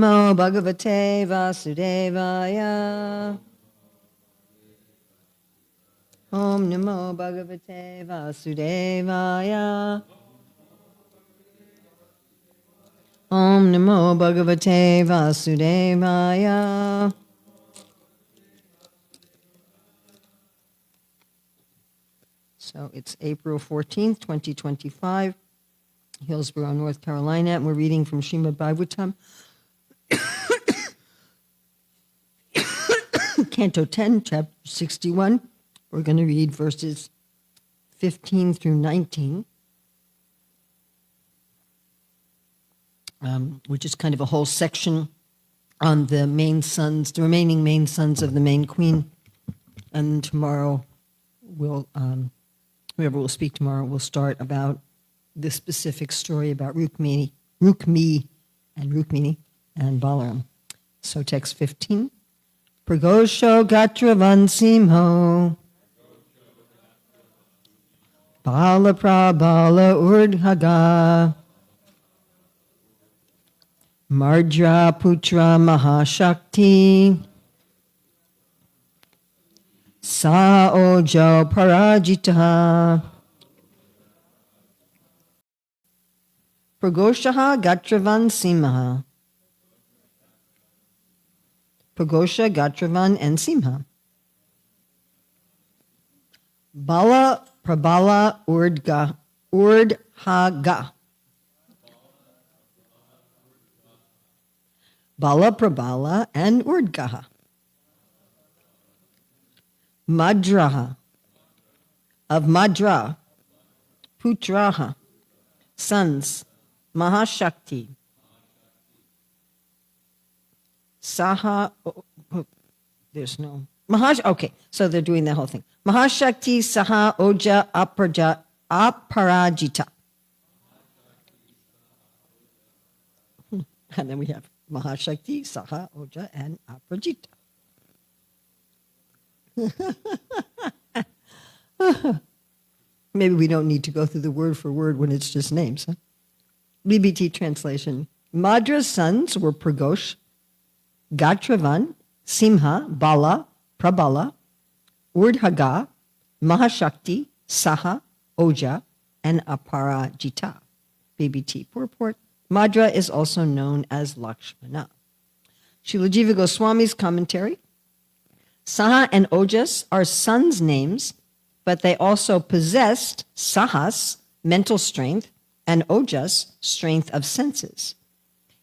Namo Bhagavate Vasudevaya. Om Namo Bhagavate Vasudevaya. Om Namo Bhagavate Vasudevaya. So it's April 14th, 2025, Hillsborough, North Carolina, and we're reading from Śrīmad-Bhāgavatam, Canto 10, Chapter 61. We're going to read verses 15 through 19, which is kind of a whole section on the main sons, the remaining main sons of the main queen. And tomorrow, whoever will speak tomorrow will start about this specific story about Rukmini and Balaram. So text 15. Pragosho Gatravan Simho Bala Prabala Urdhaga Mardra Putra Mahashakti Sa Ojo Parajita Pragoshaha Gatravan Simha. Pragosha, Gatravan, and Simha. Bala Prabala Urdhaga. Bala Prabala and Urdgaha. Madraha, of Madra, Putraha, sons, Mahashakti, Saha, there's no, okay, so they're doing the whole thing. Mahashakti, Saha, Oja, Aparajita. And then we have Mahashakti, Saha, Oja, and Aparajita. Maybe we don't need to go through the word for word when it's just names. Huh? BBT translation. Madra's sons were Pragosh, Gatravan, Simha, Bala, Prabala, Urdhaga, Mahashakti, Saha, Oja, and Aparajita. BBT purport. Madra is also known as Lakshmana. Srila Jiva Goswami's commentary. Saha and Ojas are sons' names, but they also possessed Sahas, mental strength, and Ojas, strength of senses.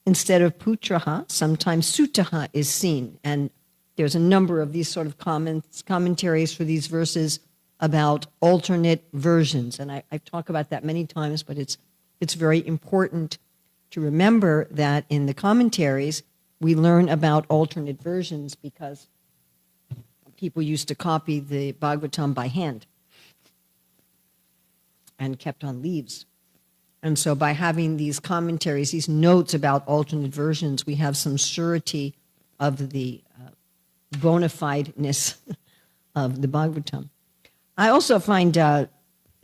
Instead of Putraha, sometimes Sutaha is seen, and there's a number of these sort of commentaries for these verses about alternate versions, and I've talked about that many times, but it's very important to remember that in the commentaries, we learn about alternate versions because people used to copy the Bhagavatam by hand and kept on leaves. And so by having these commentaries, these notes about alternate versions, we have some surety of the bona fideness of the Bhagavatam. I also find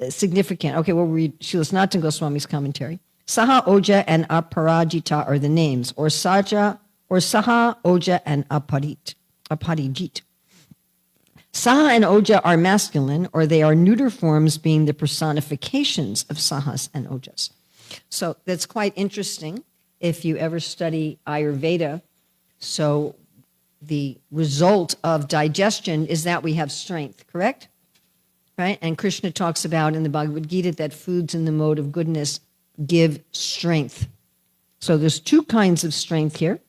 significant, okay, we'll read Srila Sanatana Goswami's commentary. Saha, Oja, and Aparajita are the names, or Saha, Oja, and Aparijit. Saha and Oja are masculine, or they are neuter forms, being the personifications of Sahas and Ojas. So that's quite interesting if you ever study Ayurveda. So the result of digestion is that we have strength, correct? Right? And Krishna talks about in the Bhagavad Gita that foods in the mode of goodness give strength. So there's two kinds of strength here.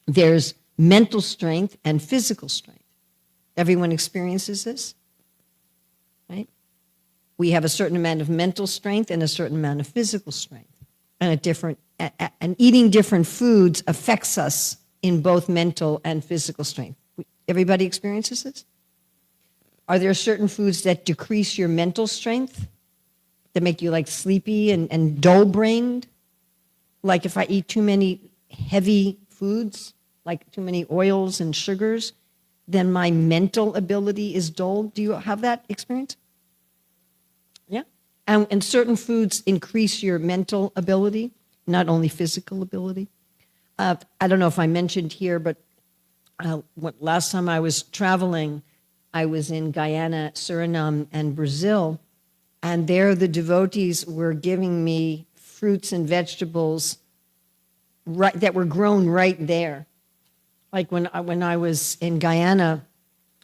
There's mental strength and physical strength. Everyone experiences this, right? We have a certain amount of mental strength and a certain amount of physical strength. And eating different foods affects us in both mental and physical strength. Everybody experiences this? Are there certain foods that decrease your mental strength, that make you like sleepy and dull-brained? Like if I eat too many heavy foods, like too many oils and sugars, then my mental ability is dull. Do you have that experience? Yeah? And certain foods increase your mental ability, not only physical ability. I don't know if I mentioned here, but last time I was traveling, I was in Guyana, Suriname, and Brazil, and there the devotees were giving me fruits and vegetables that were grown right there. Like when I was in Guyana,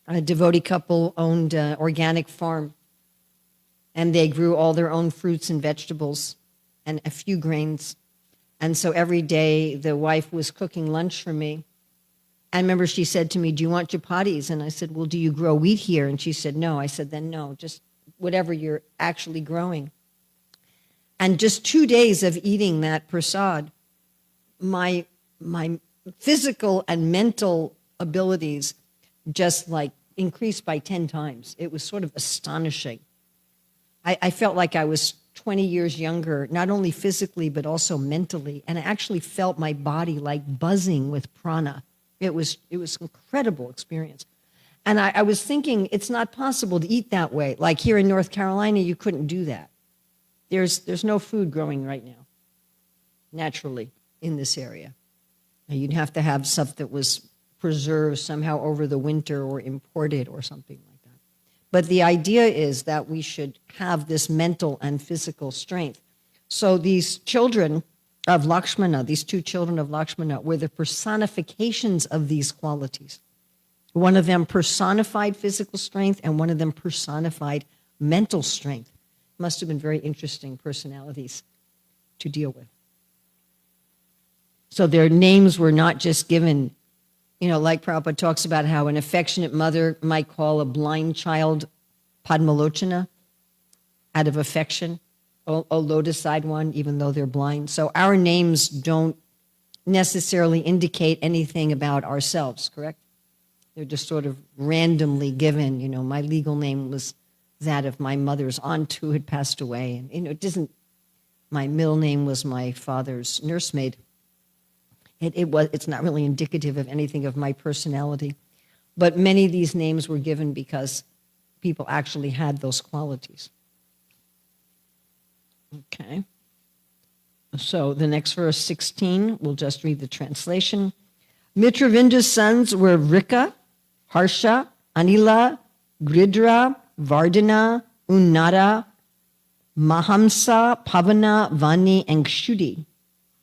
a devotee couple owned an organic farm, and they grew all their own fruits and vegetables and a few grains. And so every day the wife was cooking lunch for me. I remember she said to me, "Do you want chapatis?" And I said, "Well, do you grow wheat here?" And she said, "No." I said, "Then no, just whatever you're actually growing." And just 2 days of eating that prasad, my physical and mental abilities just like increased by 10 times. It was sort of astonishing. I felt like I was 20 years younger, not only physically, but also mentally. And I actually felt my body like buzzing with prana. It was an incredible experience. And I was thinking, it's not possible to eat that way. Like here in North Carolina, you couldn't do that. There's no food growing right now, naturally, in this area. Now, you'd have to have stuff that was preserved somehow over the winter or imported or something like that. But the idea is that we should have this mental and physical strength. So these children of Lakshmana, these two children of Lakshmana, were the personifications of these qualities. One of them personified physical strength, and one of them personified mental strength. Must have been very interesting personalities to deal with. So their names were not just given, like Prabhupada talks about how an affectionate mother might call a blind child Padmalochana out of affection, a lotus-eyed one, even though they're blind. So our names don't necessarily indicate anything about ourselves, correct? They're just sort of randomly given. My legal name was that of my mother's aunt who had passed away. And, my middle name was my father's nursemaid. It's not really indicative of anything of my personality. But many of these names were given because people actually had those qualities. Okay. So the next verse, 16, we'll just read the translation. Mitravinda's sons were Vrika, Harsha, Anila, Gridra, Vardhana, Unnada, Mahamsa, Pavana, Vani, and Kshudi.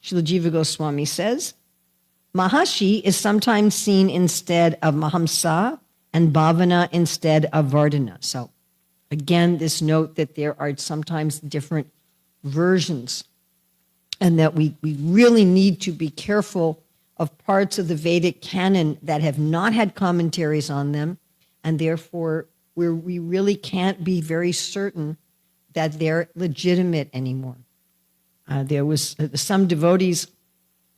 Srila Jiva Goswami says, Mahashi is sometimes seen instead of Mahamsa and Bhavana instead of Vardhana. So again, this note that there are sometimes different versions and that we really need to be careful of parts of the Vedic canon that have not had commentaries on them, and therefore we really can't be very certain that they're legitimate anymore. There was some devotees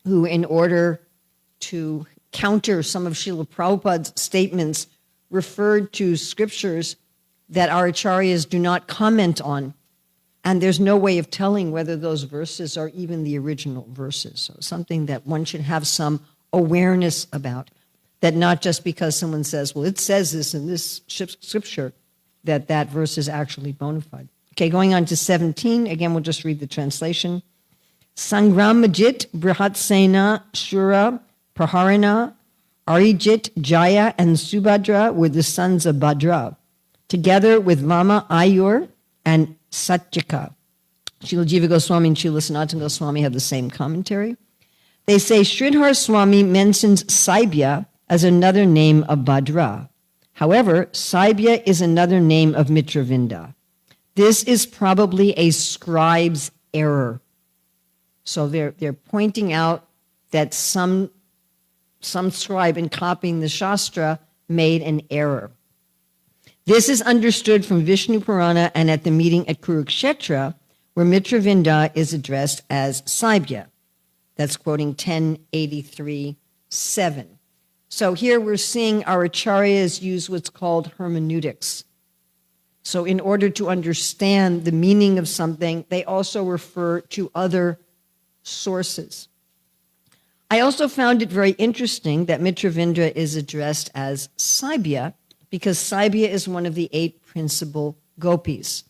who, in order to counter some of Srila Prabhupada's statements, referred to scriptures that our acharyas do not comment on. And there's no way of telling whether those verses are even the original verses. So something that one should have some awareness about, that not just because someone says, well, it says this in this scripture, that verse is actually bona fide. Okay, going on to 17, again, we'll just read the translation. Sangramajit, Brihatsena, Shura, Praharana, Arijit, Jaya, and Subhadra were the sons of Bhadra, together with Mama Ayur and Satyaka. Srila Jiva Goswami and Srila Sanatana Goswami have the same commentary. They say Sridhar Swami mentions Saibya as another name of Bhadra. However, Saibya is another name of Mitravinda. This is probably a scribe's error. So they're pointing out that some scribe in copying the Shastra made an error. This is understood from Vishnu Purana and at the meeting at Kurukshetra, where Mitravinda is addressed as Saibya. That's quoting 1083:7. So here we're seeing our acharyas use what's called hermeneutics. So in order to understand the meaning of something, they also refer to other sources. I also found it very interesting that Mitravinda is addressed as Saibya, because Saibya is one of the 8 principal gopis.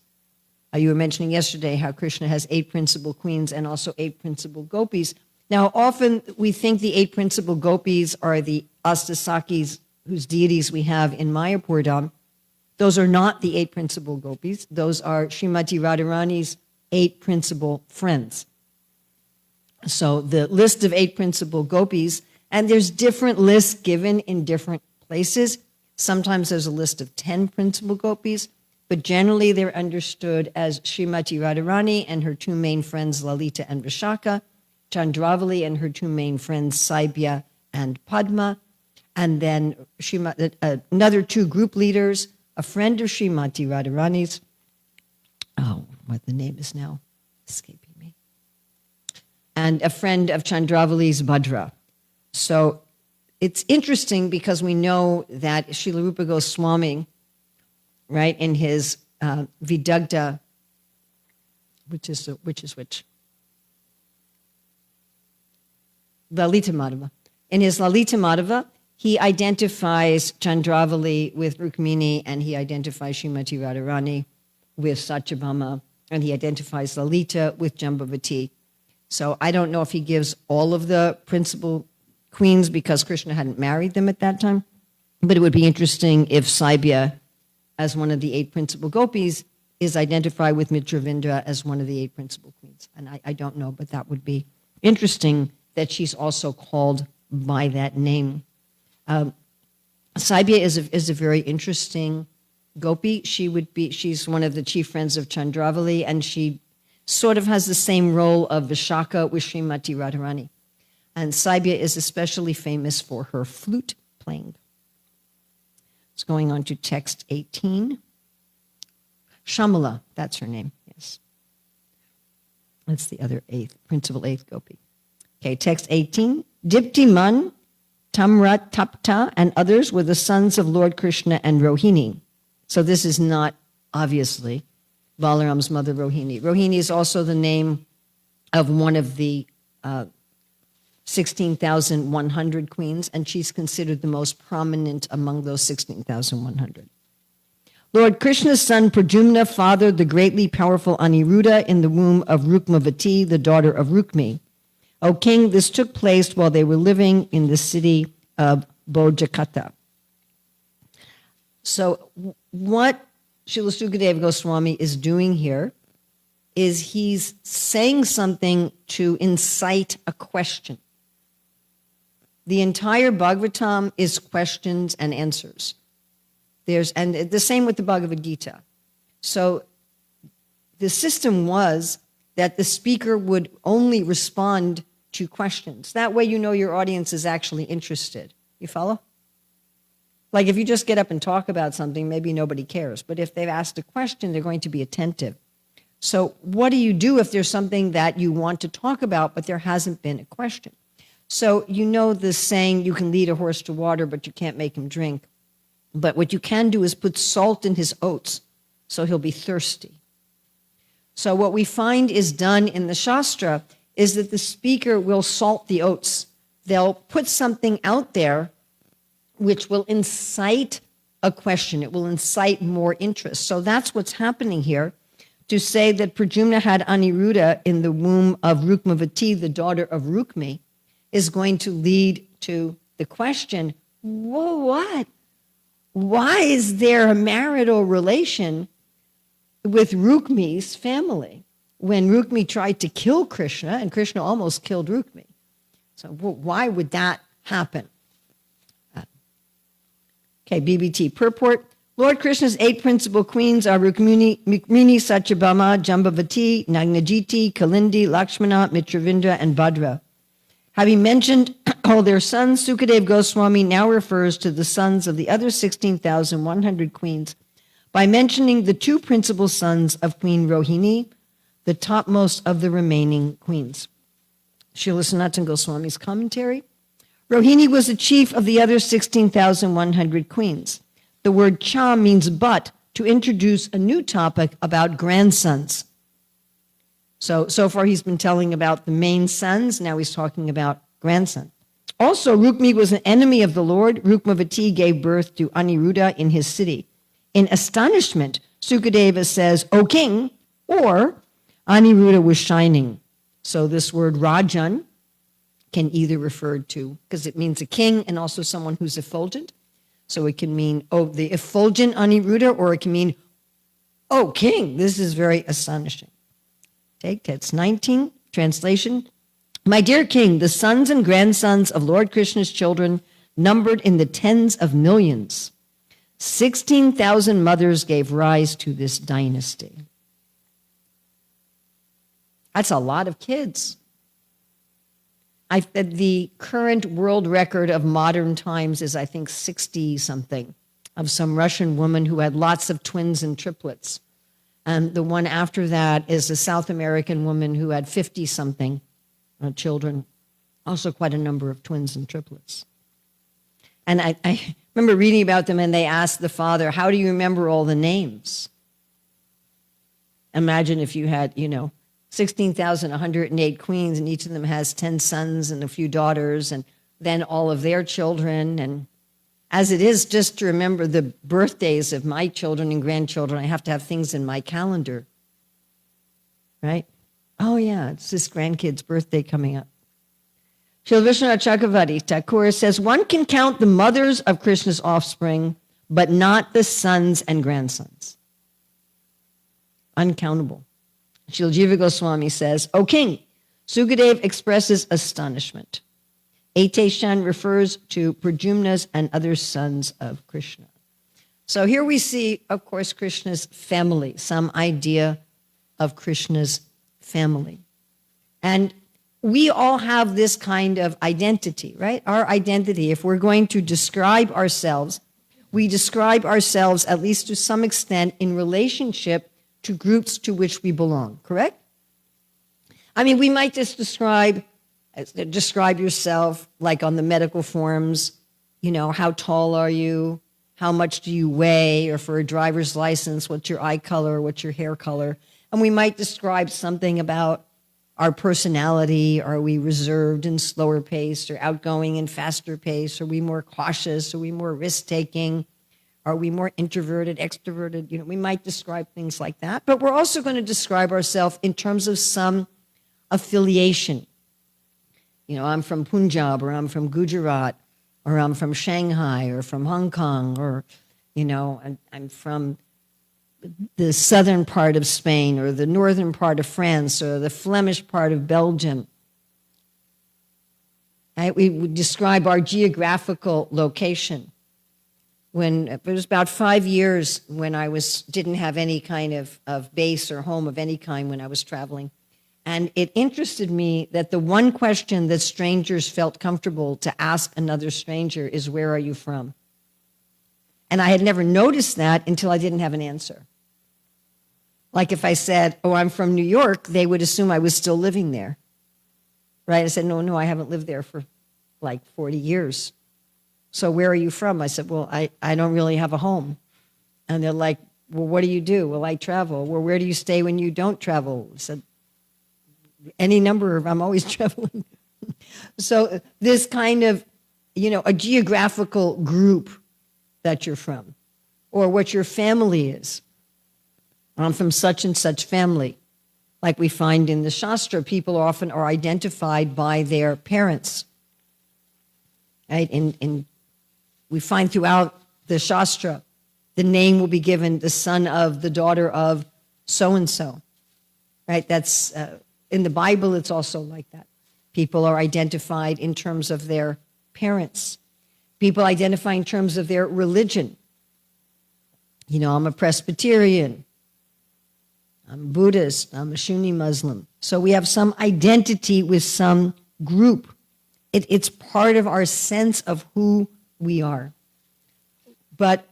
You were mentioning yesterday how Krishna has 8 principal queens and also 8 principal gopis. Now, often we think the 8 principal gopis are the Astasakis, whose deities we have in Mayapur Dham. Those are not the 8 principal gopis. Those are Srimati Radharani's 8 principal friends. So the list of 8 principal gopis, and there's different lists given in different places. Sometimes there's a list of 10 principal gopis, but generally they're understood as Srimati Radharani and her 2 main friends, Lalita and Vishaka, Chandravali and her 2 main friends, Saibya and Padma, and then another 2 group leaders, a friend of Srimati Radharani's, what the name is now escaping me, and a friend of Chandravali's, Bhadra. So it's interesting because we know that Srila Rupa Goswami, right, in his Vidagdha, which? Lalita Madhava. In his Lalita Madhava, he identifies Chandravali with Rukmini, and he identifies Srimati Radharani with Satyabhama, and he identifies Lalita with Jambavati. So I don't know if he gives all of the principal queens because Krishna hadn't married them at that time, but it would be interesting if Saibya, as one of the 8 principal gopis, is identified with Mitravindra as one of the 8 principal queens. And I don't know, but that would be interesting that she's also called by that name. Saibya is a very interesting gopi. She's one of the chief friends of Chandravali, and she sort of has the same role of Vishaka with Srimati Radharani. And Saibya is especially famous for her flute playing. It's going on to text 18. Shamala, that's her name, yes. That's the other principal 8th gopi. Okay, text 18. Diptiman, Tamrat, Tapta, and others were the sons of Lord Krishna and Rohini. So this is not, obviously, Balaram's mother, Rohini. Rohini is also the name of one of the 16,100 queens, and she's considered the most prominent among those 16,100. Lord Krishna's son Pradyumna fathered the greatly powerful Aniruddha in the womb of Rukmavati, the daughter of Rukmi. O king, this took place while they were living in the city of Bojakata. So what Srila Sukadeva Goswami is doing here is he's saying something to incite a question. The entire Bhagavatam is questions and answers. And the same with the Bhagavad Gita. So the system was that the speaker would only respond to questions. That way you know your audience is actually interested. You follow? Like if you just get up and talk about something, maybe nobody cares. But if they've asked a question, they're going to be attentive. So what do you do if there's something that you want to talk about, but there hasn't been a question? So you know the saying, you can lead a horse to water, but you can't make him drink. But what you can do is put salt in his oats, so he'll be thirsty. So what we find is done in the Shastra is that the speaker will salt the oats. They'll put something out there which will incite a question. It will incite more interest. So that's what's happening here. To say that Pradyumna had Aniruddha in the womb of Rukmavati, the daughter of Rukmi, is going to lead to the question, whoa, what? Why is there a marital relation with Rukmi's family when Rukmi tried to kill Krishna and Krishna almost killed Rukmi? So why would that happen? Okay, BBT purport. Lord Krishna's 8 principal queens are Rukmini, Satyabhama, Jambavati, Nagnajiti, Kalindi, Lakshmana, Mitravindra, and Bhadra. Having mentioned all their sons, Sukadeva Goswami now refers to the sons of the other 16,100 queens by mentioning the 2 principal sons of Queen Rohini, the topmost of the remaining queens. Srila Sanatana Goswami's commentary. Rohini was the chief of the other 16,100 queens. The word cha means but, to introduce a new topic about grandsons. So far he's been telling about the main sons, now he's talking about grandson. Also, Rukmi was an enemy of the Lord. Rukmavati gave birth to Aniruddha in his city. In astonishment, Sukadeva says, O king, or Aniruddha was shining. So this word Rajan can either refer to, because it means a king and also someone who's effulgent. So it can mean, oh, the effulgent Aniruddha, or it can mean, oh, king. This is very astonishing. Take text 19, translation. My dear king, the sons and grandsons of Lord Krishna's children numbered in the tens of millions. 16,000 mothers gave rise to this dynasty. That's a lot of kids. The current world record of modern times is, I think, 60-something, of some Russian woman who had lots of twins and triplets. And the one after that is a South American woman who had 50-something children, also quite a number of twins and triplets. And I remember reading about them, and they asked the father, how do you remember all the names? Imagine if you had, 16,108 queens, and each of them has 10 sons and a few daughters, and then all of their children. And as it is, just to remember the birthdays of my children and grandchildren, I have to have things in my calendar, right? Oh, yeah, it's this grandkid's birthday coming up. Srila Vishwanath Chakravarti Thakur says, one can count the mothers of Krishna's offspring, but not the sons and grandsons. Uncountable. Srila Jiva Goswami says, O king, Sukadev expresses astonishment. Eteshan refers to Pradyumna's and other sons of Krishna. So here we see, of course, Krishna's family, some idea of Krishna's family. And we all have this kind of identity, right? Our identity, if we're going to describe ourselves, we describe ourselves, at least to some extent, in relationship to groups to which we belong, correct? I mean, we might just describe yourself like on the medical forms, how tall are you? How much do you weigh? Or for a driver's license, what's your eye color? What's your hair color? And we might describe something about our personality. Are we reserved and slower paced, or outgoing and faster paced? Are we more cautious? Are we more risk-taking? Are we more introverted, extroverted? We might describe things like that. But we're also going to describe ourselves in terms of some affiliation. I'm from Punjab, or I'm from Gujarat, or I'm from Shanghai, or from Hong Kong, or, I'm from the southern part of Spain, or the northern part of France, or the Flemish part of Belgium. Right? We would describe our geographical location. When it was about 5 years when I didn't have any kind of base or home of any kind when I was traveling. And it interested me that the one question that strangers felt comfortable to ask another stranger is, where are you from? And I had never noticed that until I didn't have an answer. Like if I said, oh, I'm from New York, they would assume I was still living there. Right? I said, no, I haven't lived there for like 40 years. So where are you from? I said, well, I don't really have a home. And they're like, well, what do you do? Well, I travel. Well, where do you stay when you don't travel? I said, any number of, I'm always traveling. So this kind of, a geographical group that you're from, or what your family is. I'm from such and such family. Like we find in the Shastra, people often are identified by their parents. Right? We find throughout the Shastra, the name will be given the son of, the daughter of so-and-so. Right? That's, in the Bible, it's also like that. People are identified in terms of their parents. People identify in terms of their religion. I'm a Presbyterian. I'm Buddhist. I'm a Sunni Muslim. So we have some identity with some group. It's part of our sense of who we are. But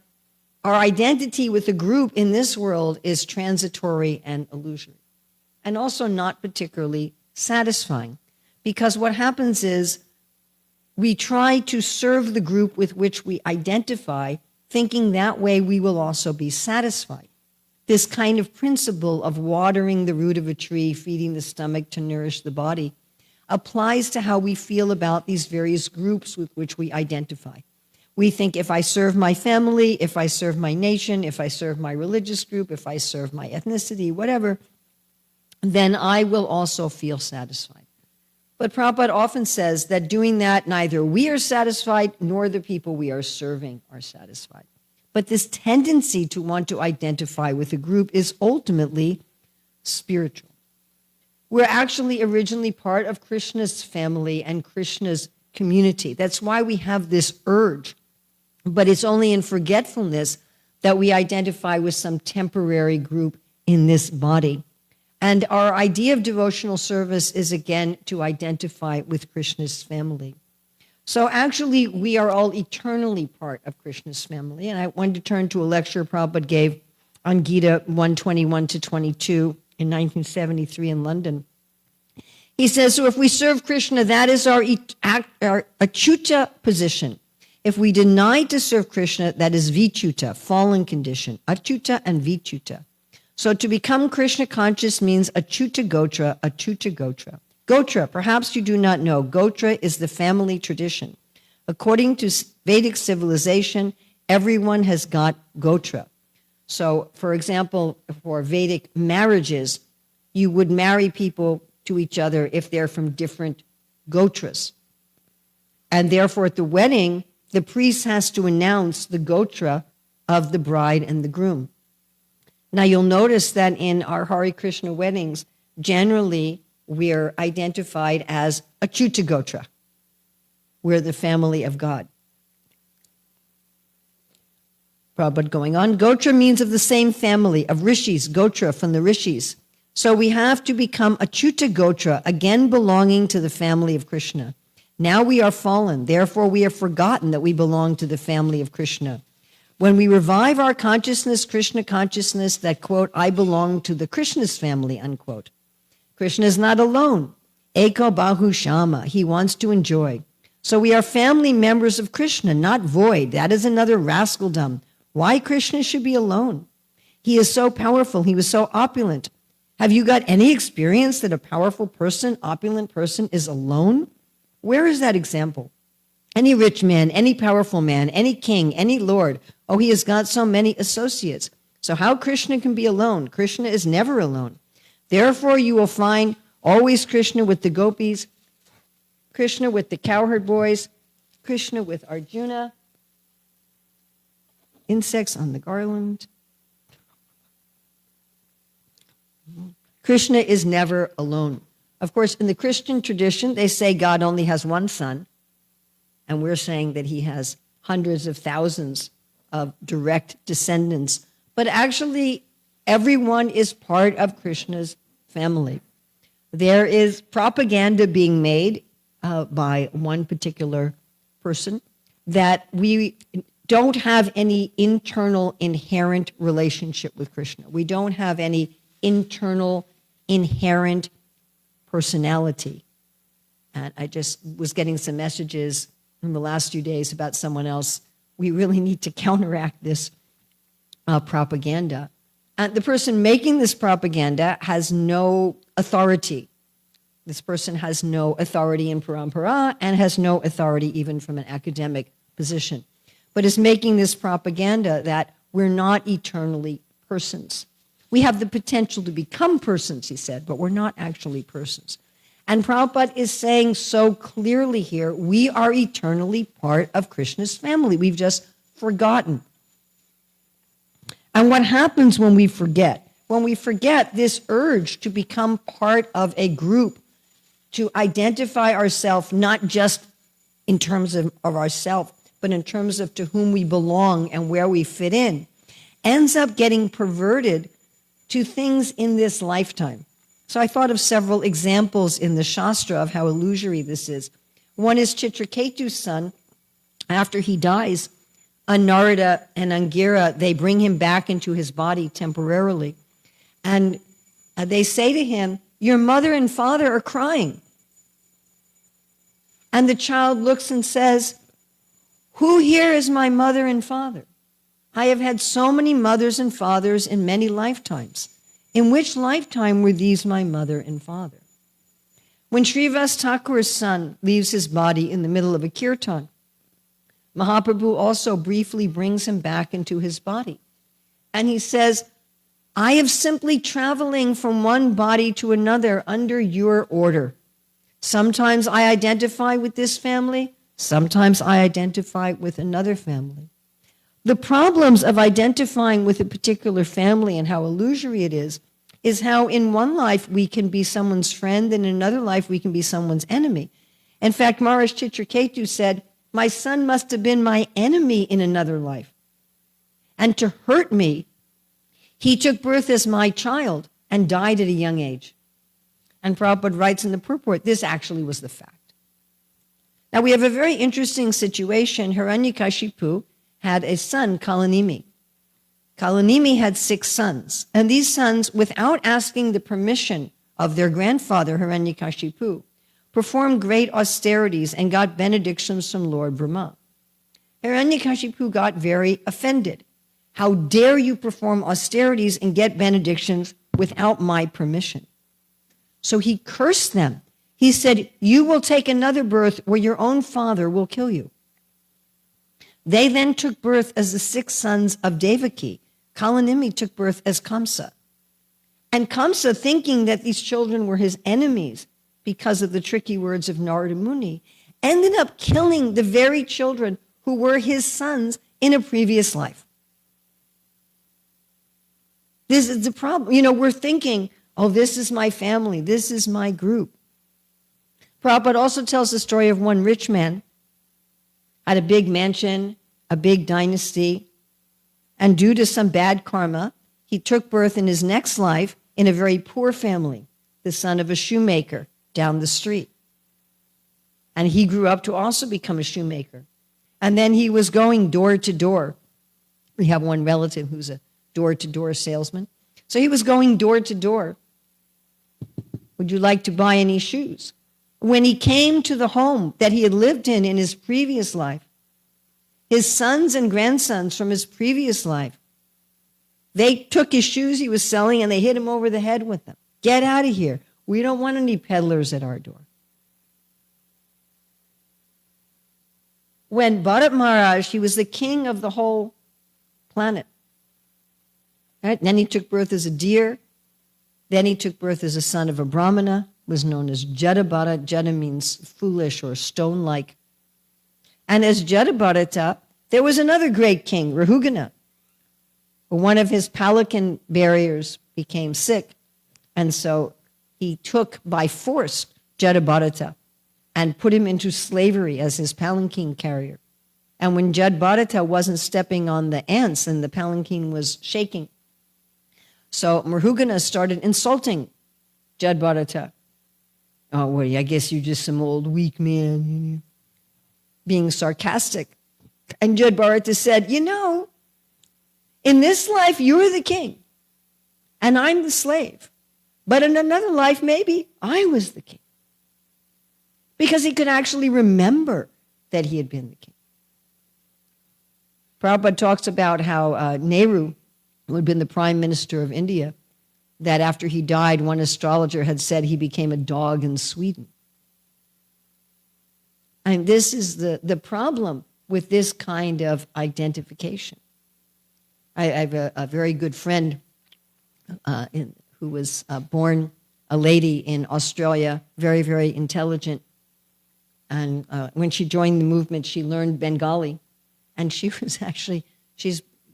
our identity with a group in this world is transitory and illusory, and also not particularly satisfying. Because what happens is we try to serve the group with which we identify, thinking that way we will also be satisfied. This kind of principle of watering the root of a tree, feeding the stomach to nourish the body, applies to how we feel about these various groups with which we identify. We think, if I serve my family, if I serve my nation, if I serve my religious group, if I serve my ethnicity, whatever, then I will also feel satisfied. But Prabhupada often says that doing that, neither we are satisfied nor the people we are serving are satisfied. But this tendency to want to identify with a group is ultimately spiritual. We're actually originally part of Krishna's family and Krishna's community. That's why we have this urge. But it's only in forgetfulness that we identify with some temporary group in this body. And our idea of devotional service is, again, to identify with Krishna's family. So actually, we are all eternally part of Krishna's family. And I wanted to turn to a lecture Prabhupada gave on Gita 121 to 22 in 1973 in London. He says, so if we serve Krishna, that is our achyuta position. If we deny to serve Krishna, that is vichuta, fallen condition, achyuta and vichuta. So to become Krishna conscious means achyuta gotra, achyuta gotra. Gotra, perhaps you do not know, gotra is the family tradition. According to Vedic civilization, everyone has got gotra. So, for example, for Vedic marriages, you would marry people to each other if they're from different gotras. And therefore, at the wedding, the priest has to announce the gotra of the bride and the groom. Now, you'll notice that in our Hare Krishna weddings, generally, we're identified as achyuta gotra. We're the family of God. Prabhupada going on. Gotra means of the same family, of rishis, gotra from the rishis. So we have to become achyuta gotra, again belonging to the family of Krishna. Now we are fallen, therefore we have forgotten that we belong to the family of Krishna. When we revive our consciousness, Krishna consciousness, that, quote, I belong to the Krishna's family, unquote. Krishna is not alone. Eko bahu shama, he wants to enjoy. So we are family members of Krishna, not void. That is another rascaldom. Why Krishna should be alone? He is so powerful, he was so opulent. Have you got any experience that a powerful person, opulent person, is alone? Where is that example? Any rich man, any powerful man, any king, any lord, oh, he has got so many associates. So how Krishna can be alone? Krishna is never alone. Therefore, you will find always Krishna with the gopis, Krishna with the cowherd boys, Krishna with Arjuna, insects on the garland. Krishna is never alone. Of course, in the Christian tradition, they say God only has one son, and we're saying that he has hundreds of thousands of direct descendants. But actually, everyone is part of Krishna's family. There is propaganda being made by one particular person that we don't have any internal inherent relationship with Krishna. We don't have any internal inherent personality. And I just was getting some messages in the last few days about someone else. We really need to counteract this propaganda. And the person making this propaganda has no authority. This person has no authority in parampara and has no authority even from an academic position, but is making this propaganda that we're not eternally persons. We have the potential to become persons, he said, but we're not actually persons. And Prabhupada is saying so clearly here, we are eternally part of Krishna's family. We've just forgotten. And what happens when we forget? When we forget, this urge to become part of a group, to identify ourselves not just in terms of ourselves, but in terms of to whom we belong and where we fit in, ends up getting perverted to things in this lifetime. So I thought of several examples in the Shastra of how illusory this is. One is Chitraketu's son. After he dies, Narada and Angira, they bring him back into his body temporarily. And they say to him, your mother and father are crying. And the child looks and says, who here is my mother and father? I have had so many mothers and fathers in many lifetimes. In which lifetime were these my mother and father? When Srivas Thakur's son leaves his body in the middle of a kirtan, Mahaprabhu also briefly brings him back into his body. And he says, I am simply traveling from one body to another under your order. Sometimes I identify with this family. Sometimes I identify with another family. The problems of identifying with a particular family and how illusory it is how in one life we can be someone's friend and in another life we can be someone's enemy. In fact, Maharaj Chitraketu said, my son must have been my enemy in another life. And to hurt me, he took birth as my child and died at a young age. And Prabhupada writes in the purport, this actually was the fact. Now we have a very interesting situation. Hiranyakashipu had a son, Kalanimi. Kalanimi had 6 sons. And these sons, without asking the permission of their grandfather, Hiranyakashipu, performed great austerities and got benedictions from Lord Brahma. Hiranyakashipu got very offended. How dare you perform austerities and get benedictions without my permission? So he cursed them. He said, you will take another birth where your own father will kill you. They then took birth as the 6 sons of Devaki. Kalanimi took birth as Kamsa. And Kamsa, thinking that these children were his enemies because of the tricky words of Narada Muni, ended up killing the very children who were his sons in a previous life. This is the problem. You know, we're thinking, oh, this is my family, this is my group. Prabhupada also tells the story of one rich man, had a big mansion, a big dynasty, and due to some bad karma, he took birth in his next life in a very poor family, the son of a shoemaker down the street. And he grew up to also become a shoemaker. And then he was going door to door. We have one relative who's a door-to-door salesman. So he was going door to door. Would you like to buy any shoes? When he came to the home that he had lived in his previous life, his sons and grandsons from his previous life, they took his shoes he was selling and they hit him over the head with them. Get out of here. We don't want any peddlers at our door. When Bharat Maharaj, he was the king of the whole planet. Right? Then he took birth as a deer. Then he took birth as a son of a Brahmana, was known as Jadabhata. Jada means foolish or stone-like. And as Jadabharata, there was another great king, Rahugana. One of his pelican barriers became sick. And so he took by force Jadabharata and put him into slavery as his palanquin carrier. And when Jadabharata wasn't stepping on the ants and the palanquin was shaking, so Rahugana started insulting Jadabharata. Oh, well, I guess you're just some old weak man, being sarcastic. And Jadabharata said, you know, in this life, you're the king, and I'm the slave. But in another life, maybe I was the king. Because he could actually remember that he had been the king. Prabhupada talks about how Nehru, who had been the prime minister of India, that after he died, one astrologer had said he became a dog in Sweden. And this is the problem with this kind of identification. I have a very good friend who was born a lady in Australia, very, very intelligent. And when she joined the movement, she learned Bengali. And she was actually,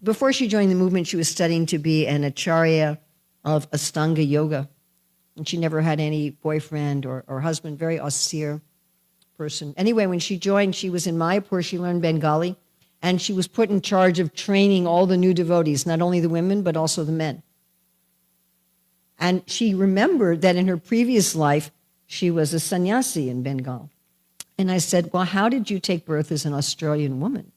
before she joined the movement, she was studying to be an acharya of Ashtanga yoga. And she never had any boyfriend or husband, very austere person. Anyway, when she joined, she was in Mayapur, she learned Bengali, and she was put in charge of training all the new devotees, not only the women, but also the men. And she remembered that in her previous life, she was a sannyasi in Bengal. And I said, well, how did you take birth as an Australian woman?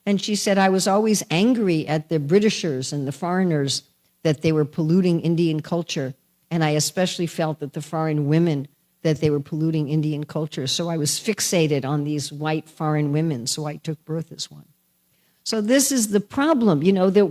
And she said, I was always angry at the Britishers and the foreigners that they were polluting Indian culture. And I especially felt that the foreign women, that they were polluting Indian culture. So I was fixated on these white foreign women, so I took birth as one. So this is the problem, you know, that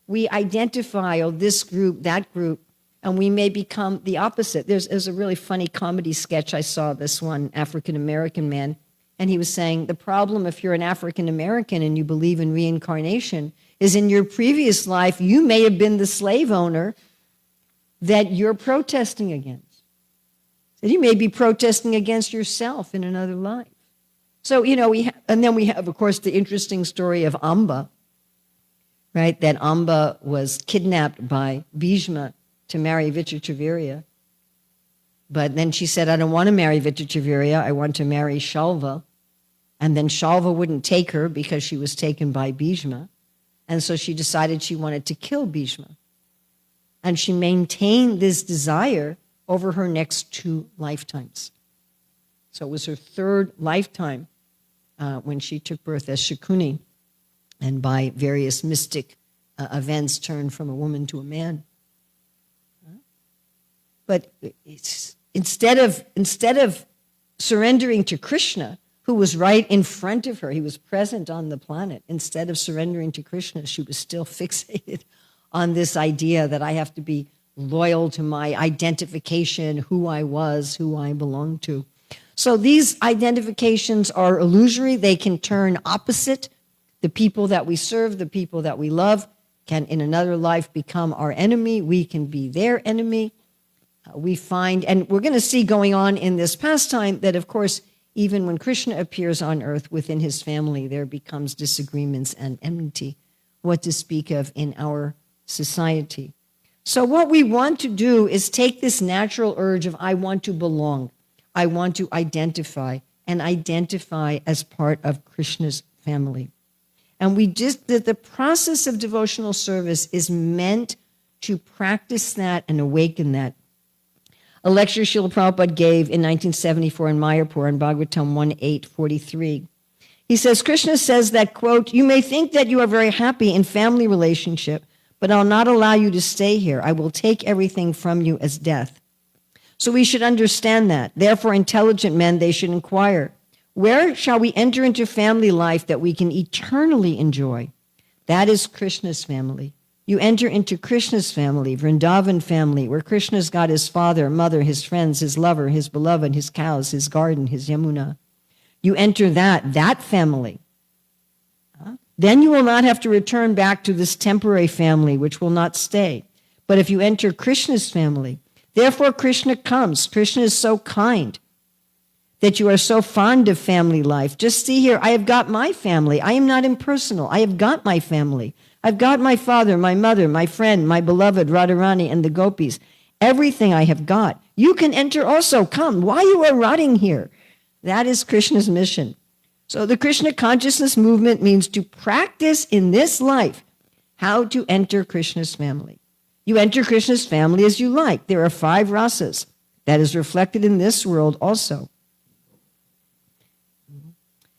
we identify, oh, this group, that group, and we may become the opposite. There's a really funny comedy sketch I saw, this one African-American man, and he was saying, the problem if you're an African-American and you believe in reincarnation is in your previous life, you may have been the slave owner that you're protesting against. That you may be protesting against yourself in another life. So, and then we have, of course, the interesting story of Amba, right? That Amba was kidnapped by Bhishma to marry Vichitravirya. But then she said, I don't want to marry Vichitravirya, I want to marry Shalva. And then Shalva wouldn't take her because she was taken by Bhishma. And so she decided she wanted to kill Bhishma. And she maintained this desire over her next 2 lifetimes. So it was her 3rd lifetime when she took birth as Shakuni, and by various mystic events turned from a woman to a man. But instead of surrendering to Krishna, who was right in front of her, he was present on the planet. Instead of surrendering to Krishna, she was still fixated on this idea that I have to be loyal to my identification, who I was, who I belonged to. So these identifications are illusory. They can turn opposite. The people that we serve, the people that we love, can in another life become our enemy. We can be their enemy. We find, and we're going to see going on in this pastime, that of course, even when Krishna appears on earth within his family, there becomes disagreements and enmity, what to speak of in our society. So what we want to do is take this natural urge of I want to belong, I want to identify, and identify as part of Krishna's family. And the process of devotional service is meant to practice that and awaken that. A lecture Srila Prabhupada gave in 1974 in Mayapur on Bhagavatam 1.8.43. He says, Krishna says that, quote, you may think that you are very happy in family relationship, but I'll not allow you to stay here. I will take everything from you as death. So we should understand that. Therefore, intelligent men, they should inquire, where shall we enter into family life that we can eternally enjoy? That is Krishna's family. You enter into Krishna's family, Vrindavan family, where Krishna's got his father, mother, his friends, his lover, his beloved, his cows, his garden, his Yamuna. You enter that family. Then you will not have to return back to this temporary family, which will not stay. But if you enter Krishna's family, therefore Krishna comes. Krishna is so kind that you are so fond of family life. Just see here, I have got my family. I am not impersonal. I have got my family. I've got my father, my mother, my friend, my beloved Radharani and the gopis. Everything I have got. You can enter also. Come. Why you are rotting here? That is Krishna's mission. So the Krishna consciousness movement means to practice in this life how to enter Krishna's family. You enter Krishna's family as you like. There are 5 rasas. That is reflected in this world also.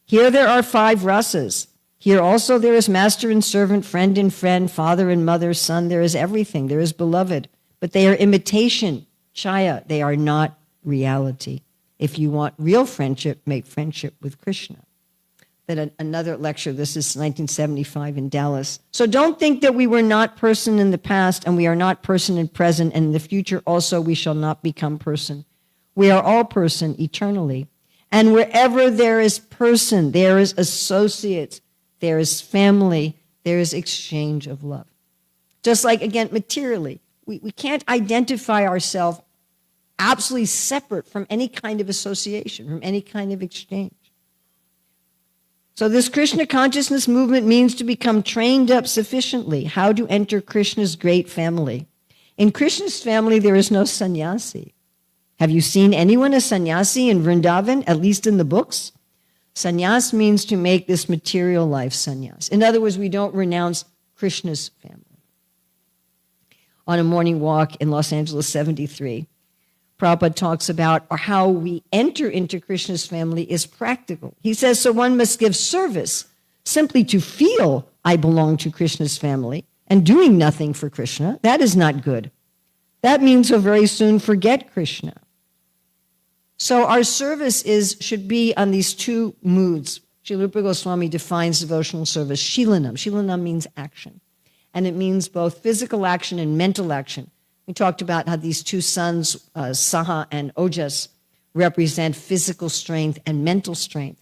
Here there are 5 rasas. Here also there is master and servant, friend and friend, father and mother, son. There is everything. There is beloved. But they are imitation, chaya. They are not reality. If you want real friendship, make friendship with Krishna. Then another lecture, this is 1975 in Dallas. So don't think that we were not person in the past and we are not person in present, and in the future also we shall not become person. We are all person eternally. And wherever there is person, there is associates, there is family, there is exchange of love. Just like, again, materially, we can't identify ourselves absolutely separate from any kind of association, from any kind of exchange. So this Krishna consciousness movement means to become trained up sufficiently, how to enter Krishna's great family. In Krishna's family, there is no sannyasi. Have you seen anyone a sannyasi in Vrindavan, at least in the books? Sannyas means to make this material life sannyas. In other words, we don't renounce Krishna's family. On a morning walk in Los Angeles 73, Prabhupada talks about how we enter into Krishna's family is practical. He says, so one must give service simply to feel I belong to Krishna's family and doing nothing for Krishna. That is not good. That means he'll very soon forget Krishna. So our service should be on these 2 moods. Srila Rupa Goswami defines devotional service, shilanam. Shilanam means action. And it means both physical action and mental action. We talked about how these 2 sons, Saha and Ojas, represent physical strength and mental strength.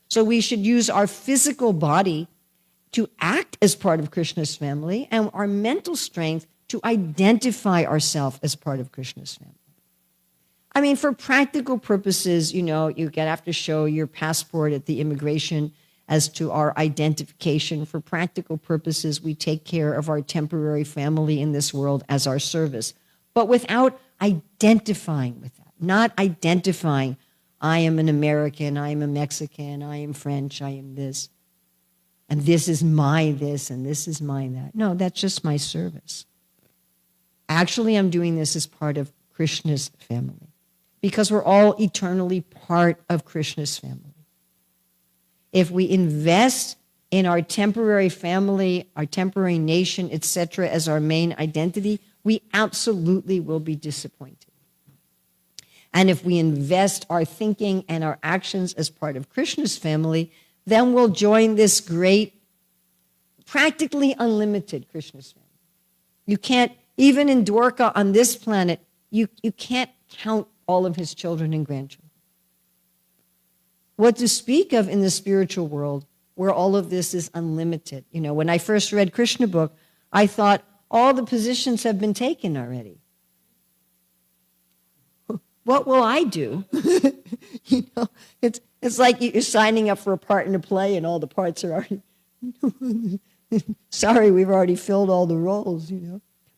So we should use our physical body to act as part of Krishna's family and our mental strength to identify ourselves as part of Krishna's family. I mean, for practical purposes, you have to show your passport at the immigration as to our identification. For practical purposes, we take care of our temporary family in this world as our service, but without identifying with that, not identifying, I am an American, I am a Mexican, I am French, I am this, and this is my this, and this is my that. No, that's just my service. Actually, I'm doing this as part of Krishna's family, because we're all eternally part of Krishna's family. If we invest in our temporary family, our temporary nation, etc., as our main identity, we absolutely will be disappointed. And if we invest our thinking and our actions as part of Krishna's family, then we'll join this great, practically unlimited Krishna's family. You can't, even in Dwarka on this planet, you can't count all of his children and grandchildren. What to speak of in the spiritual world where all of this is unlimited. When I first read Krishna book, I thought all the positions have been taken already. What will I do? It's like you're signing up for a part in a play and all the parts are already, sorry, we've already filled all the roles,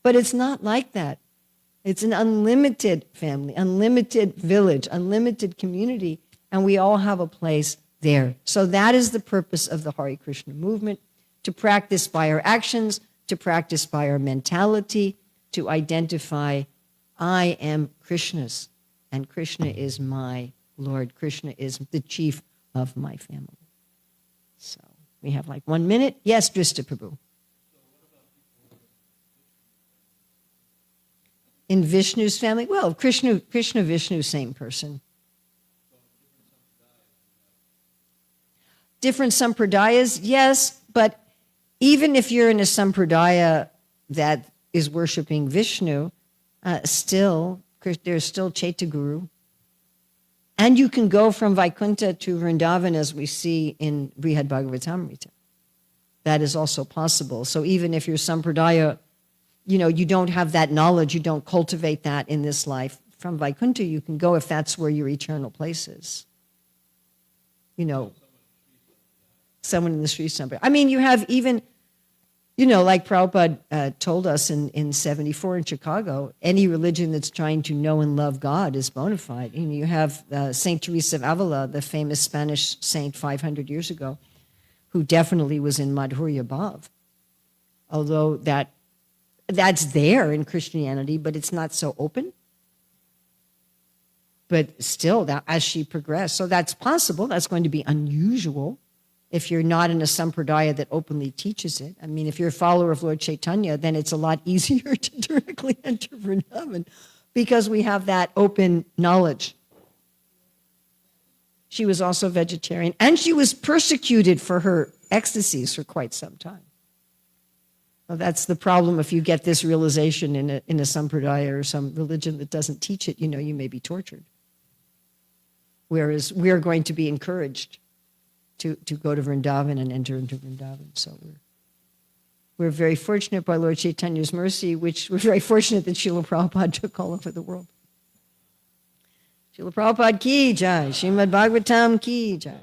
But it's not like that. It's an unlimited family, unlimited village, unlimited community, and we all have a place there. So that is the purpose of the Hare Krishna movement, to practice by our actions, to practice by our mentality, to identify, I am Krishna's, and Krishna is my Lord. Krishna is the chief of my family. So we have like 1 minute. Yes, Drista Prabhu. In Vishnu's family? Well, Krishna, Vishnu, same person. Different sampradayas, yes, but even if you're in a sampradaya that is worshiping Vishnu, there's still Chaitya Guru. And you can go from Vaikuntha to Vrindavan, as we see in Śrīmad Bhāgavatam. That is also possible. So even if you're sampradaya, you don't have that knowledge, you don't cultivate that in this life, from Vaikuntha you can go if that's where your eternal place is. Someone in the Sri Sampradaya. I mean, you have even, like Prabhupada told us in 74 in Chicago, any religion that's trying to know and love God is bona fide. And you have Saint Teresa of Avila, the famous Spanish saint 500 years ago, who definitely was in Madhurya Bhav. Although that's there in Christianity, but it's not so open. But still, that as she progressed, so that's possible. That's going to be unusual if you're not in a sampradaya that openly teaches it. I mean, if you're a follower of Lord Chaitanya, then it's a lot easier to directly enter Vrindavan because we have that open knowledge. She was also vegetarian, and she was persecuted for her ecstasies for quite some time. Well, that's the problem if you get this realization in a sampradaya or some religion that doesn't teach it, you may be tortured. Whereas we're going to be encouraged to go to Vrindavan and enter into Vrindavan. So we're very fortunate by Lord Chaitanya's mercy, which we're very fortunate that Srila Prabhupada took all over the world. Srila Prabhupada ki jai, Śrīmad-Bhāgavatam ki jai.